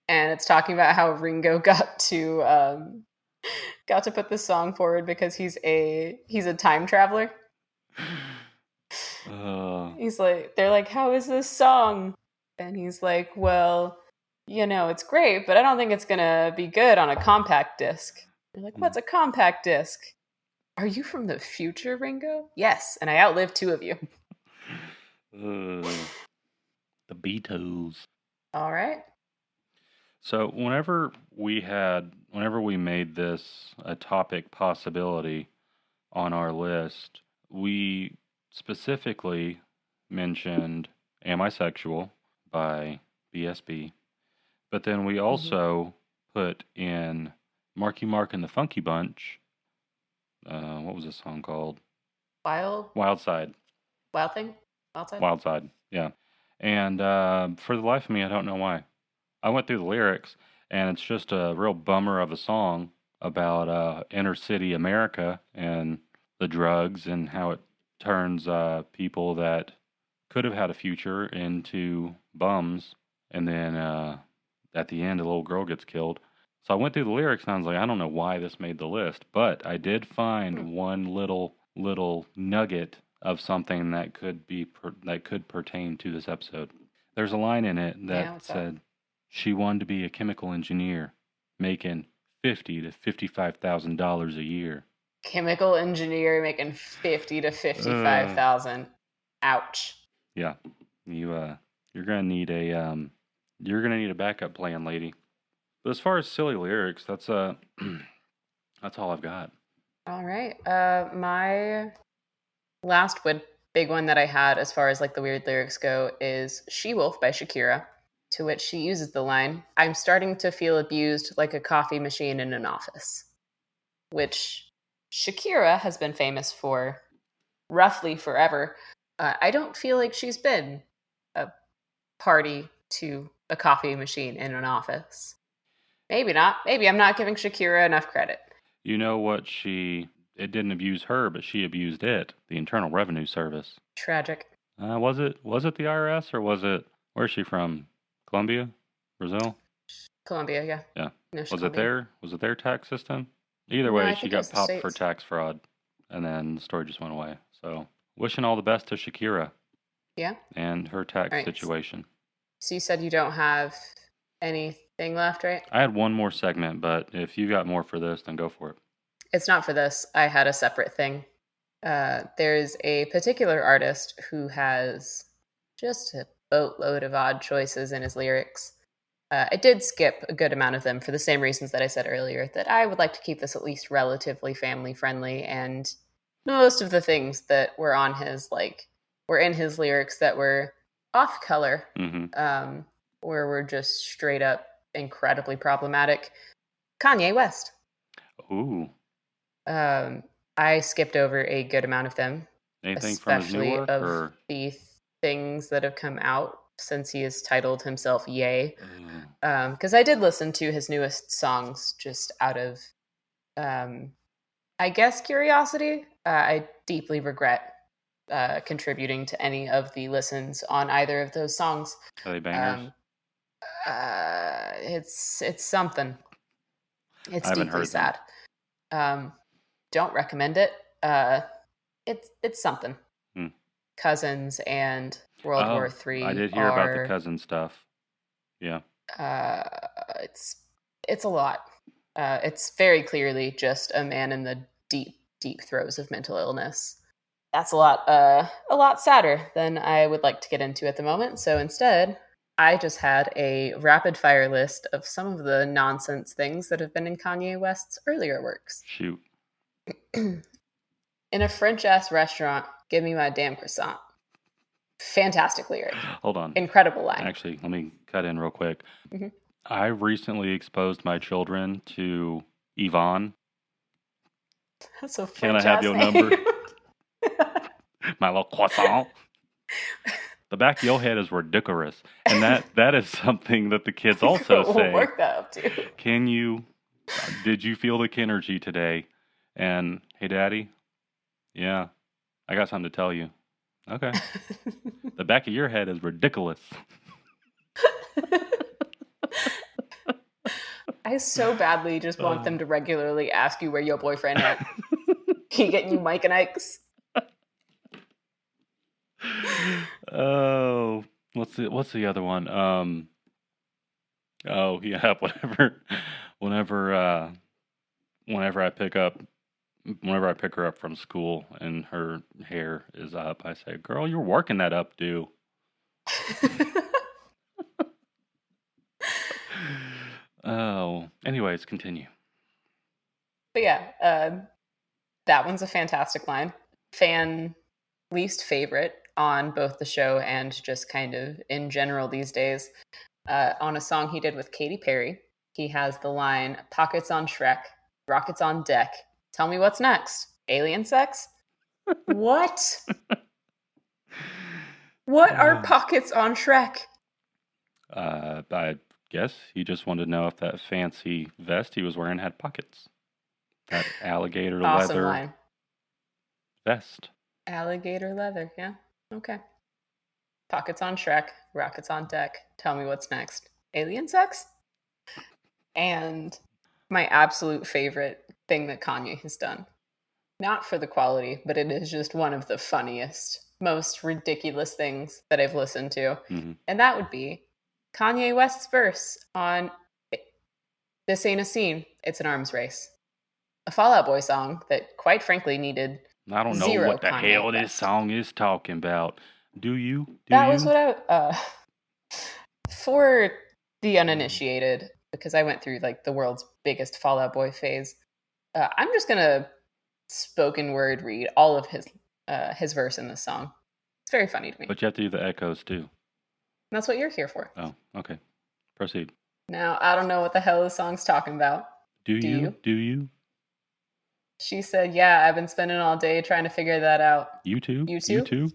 and it's talking about how Ringo got to put this song forward because he's a time traveler. He's like, they're like, how is this song? And he's like, well, it's great, but I don't think it's gonna be good on a compact disc. They're like, what's a compact disc? Are you from the future, Ringo? Yes, and I outlived 2 of you. The Beatles. All right. So whenever we made this a topic possibility on our list, we specifically mentioned Am I Sexual by BSB. But then we also put in Marky Mark and the Funky Bunch. What was this song called? Wild Side. Wild Thing? Wild Side? Wild Side, yeah. And for the life of me, I don't know why. I went through the lyrics, and it's just a real bummer of a song about inner city America and the drugs and how it turns people that could have had a future into bums. And then at the end, a little girl gets killed. So I went through the lyrics, and I was like, I don't know why this made the list. But I did find one little nugget of something that could pertain to this episode. There's a line in it that said, she wanted to be a chemical engineer, making $50,000 to $55,000 a year. Chemical engineer making $50,000 to $55,000. Ouch. Yeah, you're gonna need a backup plan, lady. But as far as silly lyrics, that's all I've got. All right. My last big one that I had as far as like the weird lyrics go is She Wolf by Shakira, to which she uses the line, I'm starting to feel abused like a coffee machine in an office, which Shakira has been famous for roughly forever. I don't feel like she's been a party to a coffee machine in an office. Maybe not. Maybe I'm not giving Shakira enough credit. You know what? It didn't abuse her, but she abused it. The Internal Revenue Service. Tragic. Was it the IRS or was it? Where's she from? Colombia, Brazil. Colombia, yeah. Yeah. No, Was it their tax system? Either way, she got popped for tax fraud, and then the story just went away. So, wishing all the best to Shakira. Yeah. And her tax situation. So you said you don't have anything left, right? I had one more segment, but if you got more for this, then go for it. It's not for this. I had a separate thing. There's a particular artist who has just a boatload of odd choices in his lyrics. I did skip a good amount of them for the same reasons that I said earlier, that I would like to keep this at least relatively family friendly, and most of the things that were in his lyrics that were off color, or were just straight up incredibly problematic. Kanye West. Ooh. I skipped over a good amount of them. Anything from his new work, or the things that have come out since he has titled himself Ye. Because I did listen to his newest songs just out of, I guess, curiosity. I deeply regret contributing to any of the listens on either of those songs. Are they bangers? It's something. It's deeply sad. Don't recommend it. It's something. Cousins and World War III. I did hear about the cousin stuff. Yeah. It's a lot. It's very clearly just a man in the deep throes of mental illness. That's a lot sadder than I would like to get into at the moment. So instead, I just had a rapid fire list of some of the nonsense things that have been in Kanye West's earlier works. Shoot. In a French-ass restaurant, give me my damn croissant. Fantastic lyric. Hold on. Incredible line. Actually, let me cut in real quick. I recently exposed my children to Yvonne. That's a Can I have your number? My little croissant. The back of your head is ridiculous. And that is something that the kids also We'll say. work that up too. Did you feel the Kinergy today? And, hey, Daddy? Yeah, I got something to tell you. Okay. The back of your head is ridiculous. I so badly just want them to regularly ask you where your boyfriend at. He getting you Mike and Ike's? Oh, what's the other one? Oh yeah, whenever I pick her up from school and her hair is up, I say, "Girl, you're working that updo." Oh, anyways, continue. But yeah, that one's a fantastic line. Least favorite on both the show and just kind of in general these days. On a song he did with Katy Perry, he has the line, "Pockets on Shrek, rockets on deck. Tell me what's next. Alien sex?" What? What are pockets on Shrek? I guess he just wanted to know if that fancy vest he was wearing had pockets. That alligator Awesome leather line. vest. Alligator leather, yeah. Okay. Pockets on Shrek, rockets on deck. Tell me what's next. Alien sex? And my absolute favorite thing that Kanye has done. Not for the quality, but it is just one of the funniest, most ridiculous things that I've listened to. Mm-hmm. And that would be Kanye West's verse on This Ain't a Scene, It's an Arms Race. A Fall Out Boy song that, quite frankly, needed I don't know zero what the Kanye hell this West. song is talking about. Do you? That was what I... for the uninitiated, because I went through like the world's biggest Fall Out Boy phase, I'm just going to spoken word read all of his verse in this song. It's very funny to me. But you have to do the echoes too. And that's what you're here for. Oh, okay. Proceed. Now, I don't know what the hell the song's talking about. Do you? Do you? She said, yeah, I've been spending all day trying to figure that out. You too? You too? You too?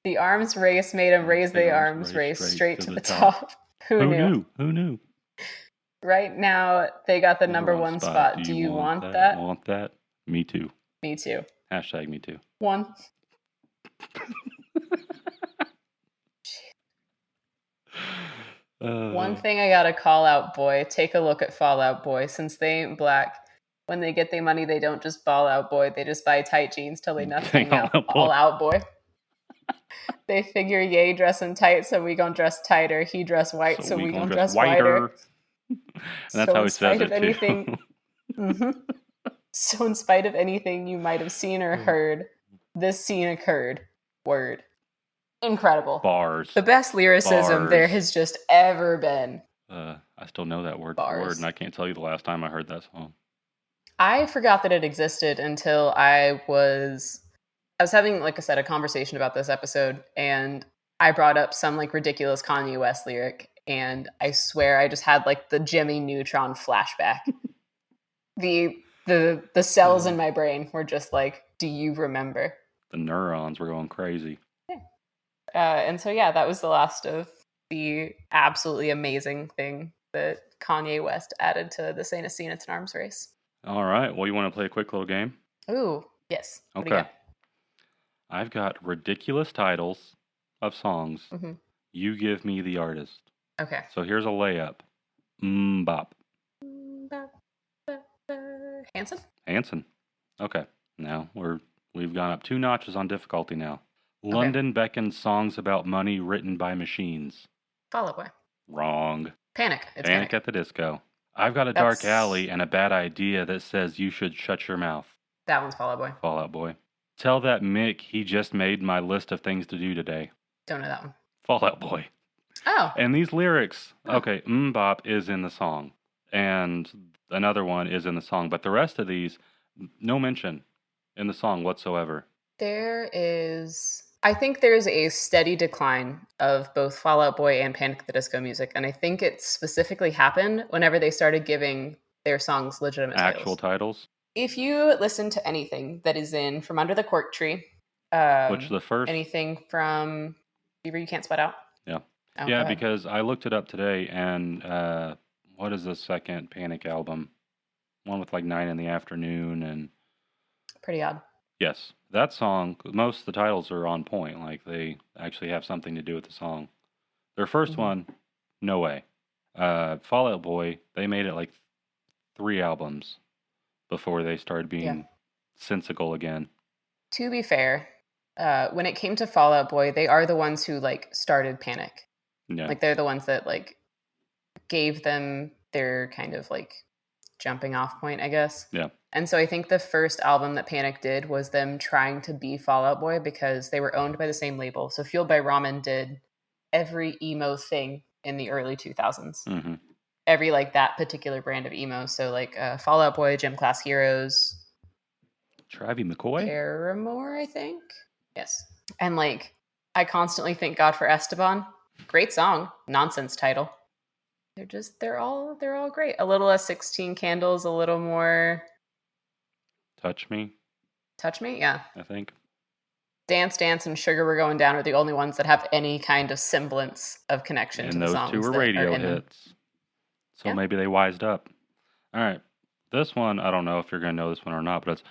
The arms race made him raise the arms race straight to the top. Who knew? Who knew? Right now, they got the number one spot. Do you want that? Want that? Me too. Me too. Hashtag me too. One. One thing I gotta call out, boy. Take a look at Fall Out Boy. Since they ain't black, when they get their money, they don't just ball out, boy. They just buy tight jeans till they nothing out. All out, boy. They figure, yay, dressing tight, so we gon' dress tighter. He dress white, so we gon' dress whiter. And that's how he says it, anything, too. So in spite of anything you might have seen or heard, this scene occurred. Word. Incredible. Bars. The best lyricism there has just ever been. I still know that word Bars. for word, and I can't tell you the last time I heard that song. I forgot that it existed until I was having, like I said, a conversation about this episode, and I brought up some like ridiculous Kanye West lyric, and I swear I just had like the Jimmy Neutron flashback. The cells in my brain were just like, do you remember? The neurons were going crazy. And so, yeah, that was the last of the absolutely amazing thing that Kanye West added to This Ain't a Scene, It's an Arms Race. All right. Well, you want to play a quick little game? Ooh, yes. Okay. I've got ridiculous titles of songs. Mm-hmm. You give me the artist. Okay. So here's a layup. Bop. Hanson. Okay. Now we've gone up 2 notches on difficulty now. Okay. London beckons songs about money written by machines. Fall Out Boy. Wrong. Panic. It's Panic at the Disco. I've got a dark alley and a bad idea that says you should shut your mouth. That one's Fall Out Boy. Fall Out Boy. Tell that Mick he just made my list of things to do today. Don't know that one. Fall Out Boy. Oh. And these lyrics, okay, Bop is in the song. And another one is in the song. But the rest of these, no mention in the song whatsoever. I think there's a steady decline of both Fall Out Boy and Panic at the Disco music. And I think it specifically happened whenever they started giving their songs legitimate actual titles. If you listen to anything that is in From Under the Cork Tree, Which the first... Anything from Fever You Can't Sweat Out? Yeah. Oh, Yeah, because I looked it up today, and what is the second Panic album? One with like 9 in the Afternoon and... Pretty Odd. Yes. That song, most of the titles are on point. Like, they actually have something to do with the song. Their first one, no way. Fall Out Boy, they made it like 3 albums before they started being sensical again. To be fair, when it came to Fall Out Boy, they are the ones who like started Panic. Yeah. Like they're the ones that like gave them their kind of like jumping off point, I guess. Yeah. And so I think the first album that Panic did was them trying to be Fall Out Boy because they were owned by the same label. So Fueled by Ramen did every emo thing in the early 2000s. Mm-hmm. Every like that particular brand of emo. So like Fall Out Boy, Gym Class Heroes, Travie McCoy? Paramore, I think. Yes. And like I constantly thank God for Esteban. Great song, nonsense title. They're all great. A little less 16 Candles, a little more Touch Me, yeah. I think. Dance and Sugar We're Going Down are the only ones that have any kind of semblance of connection to the songs. And those 2 were radio hits. So maybe they wised up. All right. This one, I don't know if you're going to know this one or not, but it's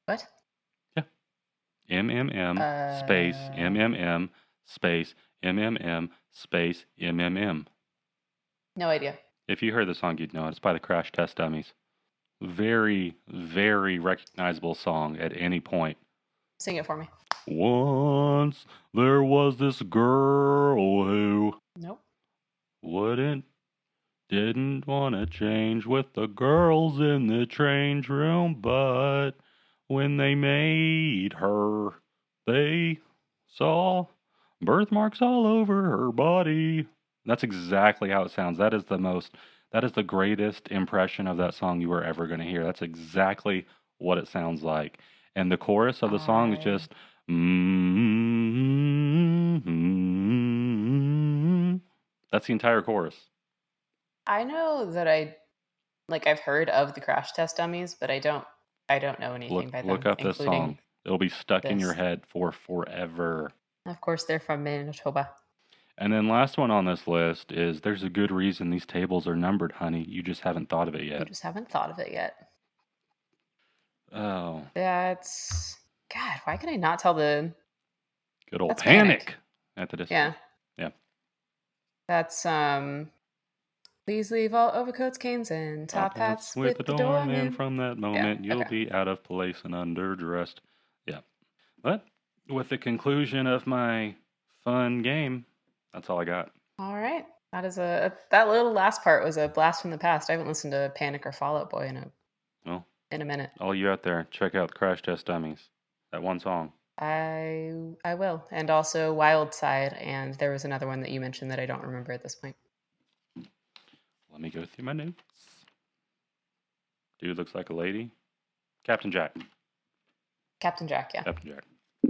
What? Yeah. MMM space MMM space MMM space MMM. No idea. If you heard the song, you'd know it. It's by the Crash Test Dummies. Very, very recognizable song at any point. Sing it for me. Once there was this girl who Nope. didn't want to change with the girls in the change room, but when they made her, they saw birthmarks all over her body. That's exactly how it sounds. That is the greatest impression of that song you were ever going to hear. That's exactly what it sounds like. And the chorus of the song is just that's the entire chorus. I know that I've heard of the Crash Test Dummies, but I don't know anything by them. Look up this song. It'll be stuck in your head for forever. Of course, they're from Manitoba. And then last one on this list is There's a Good Reason These Tables Are Numbered, Honey. You just haven't thought of it yet. You just haven't thought of it yet. Oh. That's... God, why can I not tell the... Good old Panic at the disco. Yeah. Yeah. That's, Please leave all overcoats, canes, and top hats with the doorman. From that moment, you'll be out of place and underdressed. Yeah. But with the conclusion of my fun game, that's all I got. All right. That little last part was a blast from the past. I haven't listened to Panic or Fall Out Boy in a minute. All you out there, check out Crash Test Dummies. That one song. I will. And also Wild Side, and there was another one that you mentioned that I don't remember at this point. Let me go through my notes. Dude looks like a lady. Captain Jack, yeah. Captain Jack.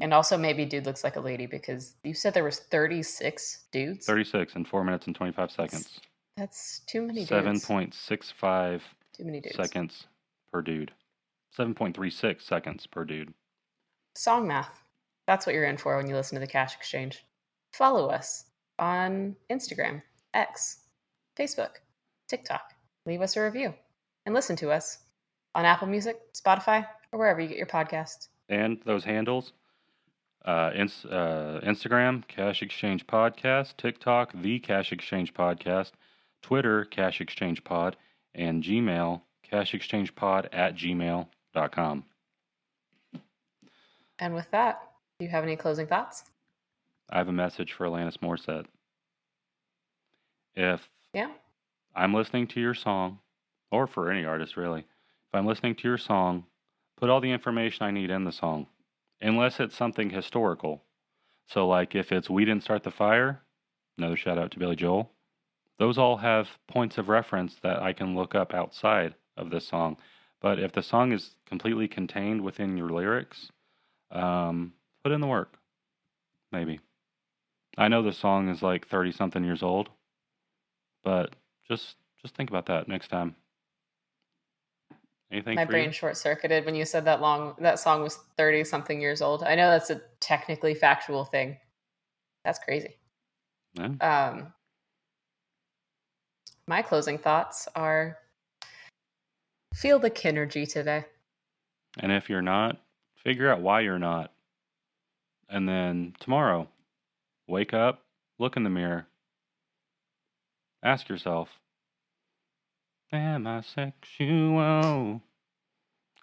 And also maybe Dude Looks Like a Lady, because you said there was 36 dudes? 36 in 4 minutes and 25 seconds. That's too many dudes. 7.65 too many dudes. Seconds per dude. 7.36 seconds per dude. Song math. That's what you're in for when you listen to the Cash Exchange. Follow us on Instagram, X, Facebook, TikTok. Leave us a review. And listen to us on Apple Music, Spotify, or wherever you get your podcasts. And those handles, Instagram, Cash Exchange Podcast, TikTok, The Cash Exchange Podcast, Twitter, Cash Exchange Pod, and Gmail, cashexchangepod@gmail.com. And with that, do you have any closing thoughts? I have a message for Alanis Morissette. If Yeah. I'm listening to your song, or for any artist really, if I'm listening to your song, put all the information I need in the song, unless it's something historical. So like if it's We Didn't Start the Fire, another shout out to Billy Joel, those all have points of reference that I can look up outside of this song. But if the song is completely contained within your lyrics, put in the work. Maybe. I know the song is like 30-something years old, but just think about that next time. Anything My for brain you? short-circuited when you said that song was 30-something years old. I know that's a technically factual thing. That's crazy. Yeah. My closing thoughts are feel the kinergy today. And if you're not, figure out why you're not. And then tomorrow, wake up, look in the mirror, ask yourself, am I sexual?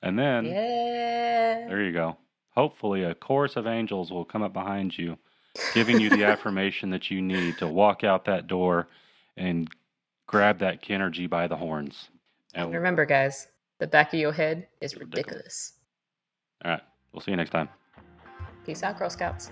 And then, Yeah. there you go. Hopefully a chorus of angels will come up behind you, giving you the affirmation that you need to walk out that door and grab that kinergy by the horns. And remember, guys, the back of your head is ridiculous. All right. We'll see you next time. Peace out, Girl Scouts.